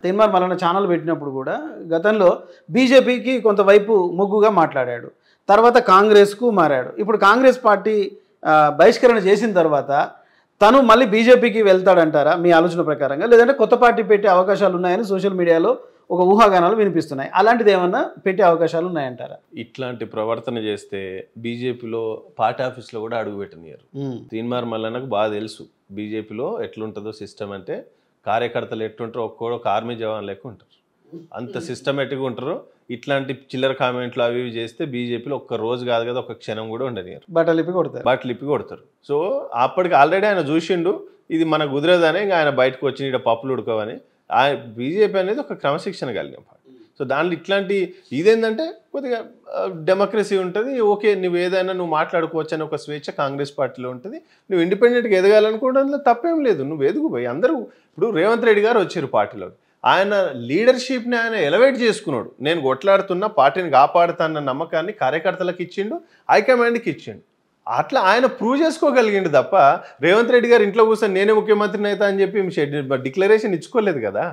Teenmar Mallanna channel పెట్టినప్పుడు కూడా గతంలో బీజేపీకి కొంతవైపు మొగ్గుగా మాట్లాడాడు. తర్వాత కాంగ్రెస్కు మారాడు. ఇప్పుడు కాంగ్రెస్ పార్టీ బహిష్కరణ చేసిన తర్వాత తను మళ్ళీ బీజేపీకి వెళ్తాడంటారా మీ ఆలోచన ప్రకారంగా? లేదంటే కొత్త పార్టీ పెట్టే అవకాశాలు ఉన్నాయని సోషల్ మీడియాలో ఒక ఊహాగానాలు వినిపిస్తున్నాయి. అలాంటిది ఏమన్నా పెట్టే అవకాశాలు ఉన్నాయంటారా? ఇట్లాంటి ప్రవర్తన చేస్తే బీజేపీలో పార్టీ ఆఫీస్లో కూడా అడుగుపెట్టనియరు. తీన్మార్ మల్లన్నకు బాగా తెలుసు బీజేపీలో ఎట్లుంటుందో సిస్టమ్. అంటే కార్యకర్తలు ఎట్లుంటారో ఒక్కోడు ఒక ఆర్మీ జవాన్ లెక్క ఉంటారు, అంత సిస్టమేటిక్గా ఉంటారు. ఇట్లాంటి చిల్లర కామెంట్లు అవి ఇవి చేస్తే బీజేపీలో ఒక్క రోజు కాదు కదా, ఒక క్షణం కూడా ఉండనియరు, బట్టలు ఇప్పి కొడతారు. సో అప్పటికి ఆల్రెడీ ఆయన చూసిండు ఇది మనకు కుదరదని, ఇంకా ఆయన బయటకు వచ్చి ఇక్కడ పప్పులు ఉడకవని. బీజేపీ అనేది ఒక క్రమశిక్షణ కలిగిన పార్టీ. సో దాంట్లో ఇట్లాంటి ఇదేంటంటే కొద్దిగా డెమోక్రసీ ఉంటుంది. ఓకే, నువ్వు ఏదైనా నువ్వు మాట్లాడుకోవచ్చు అని ఒక స్వేచ్ఛ కాంగ్రెస్ పార్టీలో ఉంటుంది. నువ్వు ఇండిపెండెంట్గా ఎదగాలనుకోవడంలో తప్పేం లేదు, నువ్వు ఎదుగుపోయి. అందరూ ఇప్పుడు రేవంత్ రెడ్డి గారు వచ్చారు పార్టీలోకి, ఆయన లీడర్షిప్ని ఆయన ఎలివేట్ చేసుకున్నాడు. నేను కొట్లాడుతున్న పార్టీని కాపాడుతాన్న నమ్మకాన్ని కార్యకర్తలకు ఇచ్చిండు, హైకమాండ్కి ఇచ్చిండు. అట్లా ఆయన ప్రూవ్ చేసుకోగలిగిండు తప్ప రేవంత్ రెడ్డి గారు ఇంట్లో కూర్చొని నేనే ముఖ్యమంత్రిని అవుతా అని చెప్పి డిక్లరేషన్ ఇచ్చుకోలేదు కదా.